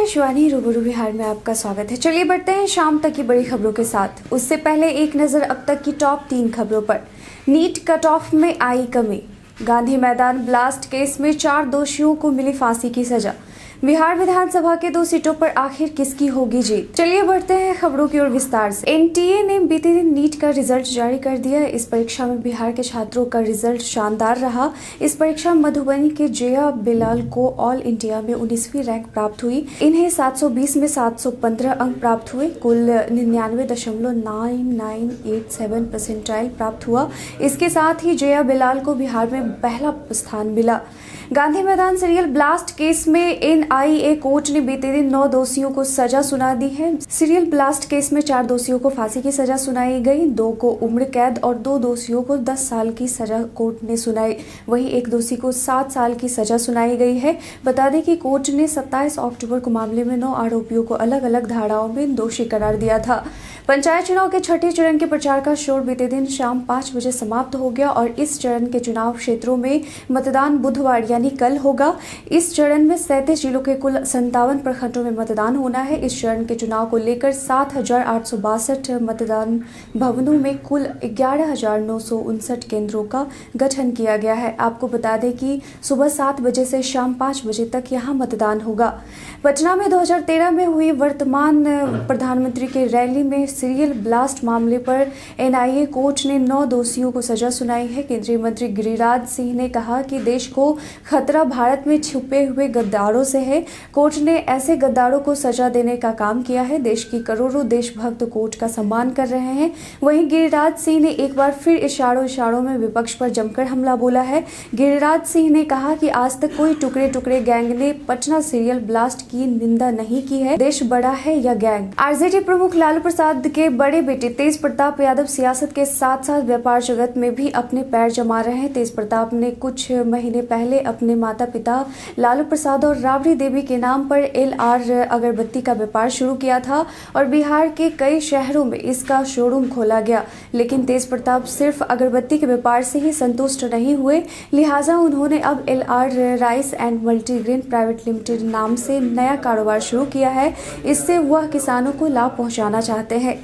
शिवानी रूबरू बिहार में आपका स्वागत है। चलिए बढ़ते हैं शाम तक की बड़ी खबरों के साथ। उससे पहले एक नजर अब तक की टॉप 3 खबरों पर। नीट कट ऑफ में आई कमी। गांधी मैदान ब्लास्ट केस में 4 दोषियों को मिली फांसी की सजा। बिहार विधानसभा के 2 सीटों पर आखिर किसकी होगी जीत। चलिए बढ़ते हैं खबरों की ओर विस्तार से। एनटीए ने बीते दिन नीट का रिजल्ट जारी कर दिया है। इस परीक्षा में बिहार के छात्रों का रिजल्ट शानदार रहा। इस परीक्षा में मधुबनी के जया बिलाल को ऑल इंडिया में 19वीं रैंक प्राप्त हुई। इन्हें 720 में 715 अंक प्राप्त हुए। कुल 99.9987 परसेंटाइल प्राप्त हुआ। इसके साथ ही जया बिलाल को बिहार में पहला स्थान मिला। गांधी मैदान सीरियल ब्लास्ट केस में एनआईए कोर्ट ने बीते दिन 9 दोषियों को सजा सुना दी है। सीरियल ब्लास्ट केस में 4 दोषियों को फांसी की सजा सुनाई गई, 2 को उम्र कैद और 2 दोषियों को 10 साल की सजा कोर्ट ने सुनाई। वहीं एक दोषी को 7 साल की सजा सुनाई गई है। बता दें कि कोर्ट ने 27 अक्टूबर को मामले में 9 आरोपियों को अलग अलग धाराओं में दोषी करार दिया था। पंचायत चुनाव के 6ठे चरण के प्रचार का शोर बीते दिन शाम 5 बजे समाप्त हो गया और इस चरण के चुनाव क्षेत्रों में मतदान बुधवार यानी कल होगा। इस चरण में 37 जिलों के कुल 57 प्रखंडों में मतदान होना है। इस चरण के चुनाव को लेकर 7,862 मतदान भवनों में कुल 11,959 केंद्रों का गठन किया गया है। आपको बता दें कि सुबह 7 बजे से शाम 5 बजे तक यहाँ मतदान होगा। पटना में 2013 में हुई वर्तमान प्रधानमंत्री की रैली में सीरियल ब्लास्ट मामले पर एनआईए कोर्ट ने 9 दोषियों को सजा सुनाई है। केंद्रीय मंत्री गिरिराज सिंह ने कहा कि देश को खतरा भारत में छुपे हुए गद्दारों से है। कोर्ट ने ऐसे गद्दारों को सजा देने का काम किया है। देश की करोड़ों देशभक्त कोर्ट का सम्मान कर रहे हैं। वहीं गिरिराज सिंह ने एक बार फिर इशारों में विपक्ष पर जमकर हमला बोला है। गिरिराज सिंह ने कहा कि आज तक कोई टुकड़े टुकड़े गैंग ने पटना सीरियल ब्लास्ट की निंदा नहीं की है। देश बड़ा है या गैंग। आरजेडी प्रमुख लालू प्रसाद के बड़े बेटे तेज प्रताप यादव सियासत के साथ साथ व्यापार जगत में भी अपने पैर जमा रहे हैं। तेज प्रताप ने कुछ महीने पहले अपने माता पिता लालू प्रसाद और राबड़ी देवी के नाम पर LR अगरबत्ती का व्यापार शुरू किया था और बिहार के कई शहरों में इसका शोरूम खोला गया। लेकिन तेज प्रताप सिर्फ अगरबत्ती के व्यापार से ही संतुष्ट नहीं हुए, लिहाजा उन्होंने अब LR rice and multigrain private limited नाम से नया कारोबार शुरू किया है। इससे वह किसानों को लाभ पहुंचाना चाहते हैं।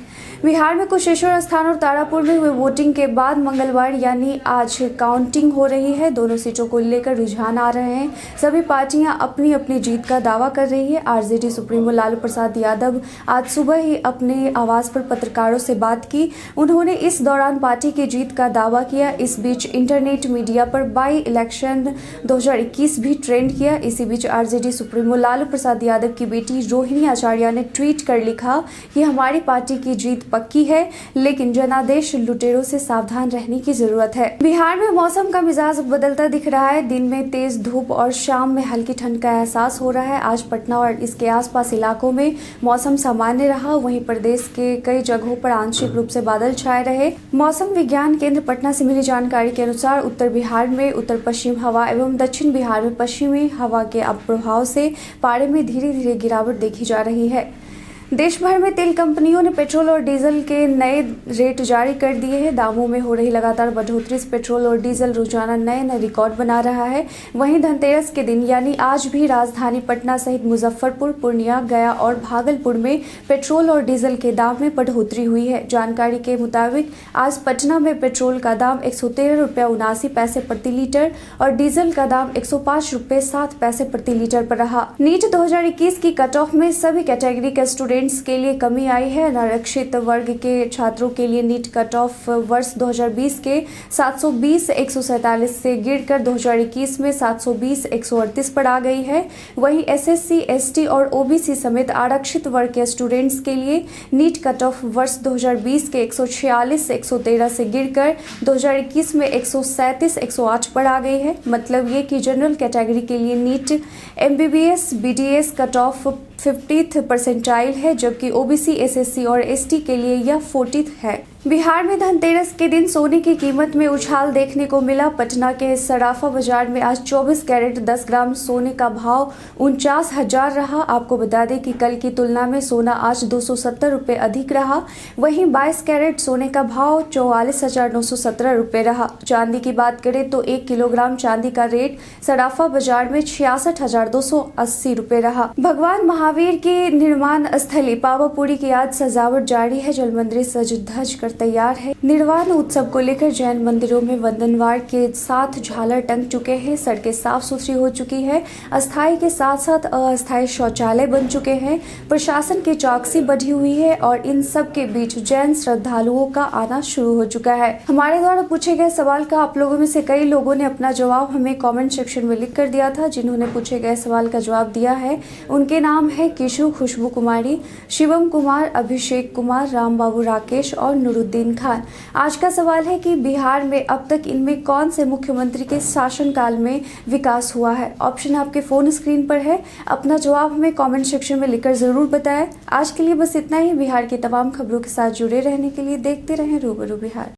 बिहार में कुशेश्वर स्थान और तारापुर में हुए वोटिंग के बाद मंगलवार यानी आज काउंटिंग हो रही है। दोनों सीटों को लेकर रुझान आ रहे हैं। सभी पार्टियां अपनी अपनी जीत का दावा कर रही है। आरजेडी सुप्रीमो लालू प्रसाद यादव आज सुबह ही अपने आवास पर पत्रकारों से बात की। उन्होंने इस दौरान पार्टी की जीत का दावा किया। इस बीच इंटरनेट मीडिया पर बाई इलेक्शन 2021 भी ट्रेंड किया। इसी बीच आरजेडी सुप्रीमो लालू प्रसाद यादव की बेटी रोहिणी आचार्य ने ट्वीट कर लिखा कि हमारी पार्टी की जीत पक्की है, लेकिन जनादेश लुटेरों से सावधान रहने की जरूरत है। बिहार में मौसम का मिजाज बदलता दिख रहा है। दिन में तेज धूप और शाम में हल्की ठंड का एहसास हो रहा है। आज पटना और इसके आसपास इलाकों में मौसम सामान्य रहा। वहीं प्रदेश के कई जगहों पर आंशिक रूप से बादल छाए रहे। मौसम विज्ञान केंद्र पटना से मिली जानकारी के अनुसार उत्तर बिहार में उत्तर पश्चिम हवा एवं दक्षिण बिहार में पश्चिमी हवा के प्रभाव से पारे में धीरे धीरे गिरावट देखी जा रही है। देश भर में तेल कंपनियों ने पेट्रोल और डीजल के नए रेट जारी कर दिए हैं। दामों में हो रही लगातार बढ़ोतरी से पेट्रोल और डीजल रोजाना नए रिकॉर्ड बना रहा है। वहीं धनतेरस के दिन यानी आज भी राजधानी पटना सहित मुजफ्फरपुर, पूर्णिया, गया और भागलपुर में पेट्रोल और डीजल के दाम में बढ़ोतरी हुई है। जानकारी के मुताबिक आज पटना में पेट्रोल का दाम 113 रुपये 79 पैसे प्रति लीटर और डीजल का दाम 105 रुपये 7 पैसे प्रति लीटर पर रहा। नीट 2021 की कट ऑफ में सभी कैटेगरी के स्टूडेंट्स के लिए कमी आई है। अनारक्षित वर्ग के छात्रों के लिए नीट कट ऑफ वर्ष 2020 के 720-147 से गिरकर 2021 में 720-138 पर आ गई है। वहीं SSC, ST और OBC समेत आरक्षित वर्ग के स्टूडेंट्स के लिए नीट कट ऑफ वर्ष 2020 के 146-113 से गिरकर 2021 में 137-108 पर आ गई है। मतलब ये कि जनरल कैटेगरी के लिए NEET MBBS BDS cut off 50th percentile है, जबकि OBC, SSC और ST के लिए यह 40th है। बिहार में धनतेरस के दिन सोने की कीमत में उछाल देखने को मिला। पटना के सराफा बाजार में आज 24 कैरेट 10 ग्राम सोने का भाव 49,000 रहा। आपको बता दें कि कल की तुलना में सोना आज 270 रुपये अधिक रहा। वहीं 22 कैरेट सोने का भाव 44,917 रुपये रहा। चांदी की बात करें तो 1 किलोग्राम चांदी का रेट सराफा बाजार में 66,280 रुपये रहा। भगवान महावीर महावीर की निर्माण स्थली पावापुरी की आज सजावट जारी है। जल मंदिर सज धज कर तैयार है। निर्वाण उत्सव को लेकर जैन मंदिरों में वंदनवार के साथ झालर टंग चुके हैं। सड़कें साफ सुथरी हो चुकी है। अस्थायी के साथ साथ अस्थायी शौचालय बन चुके हैं। प्रशासन की चौकसी बढ़ी हुई है और इन सब के बीच जैन श्रद्धालुओं का आना शुरू हो चुका है। हमारे द्वारा पूछे गए सवाल का आप लोगों में से कई लोगों ने अपना जवाब हमें कमेंट सेक्शन में लिख कर दिया था। जिन्होंने पूछे गए सवाल का जवाब दिया है उनके नाम है किशु, खुशबू कुमारी, शिवम कुमार, अभिषेक कुमार, राम बाबू, राकेश और नूरुद्दीन खान। आज का सवाल है कि बिहार में अब तक इनमें कौन से मुख्यमंत्री के शासनकाल में विकास हुआ है। ऑप्शन आपके फोन स्क्रीन पर है। अपना जवाब हमें कमेंट सेक्शन में लिखकर जरूर बताएं। आज के लिए बस इतना ही। बिहार की तमाम खबरों के साथ जुड़े रहने के लिए देखते रहें रूबरू बिहार।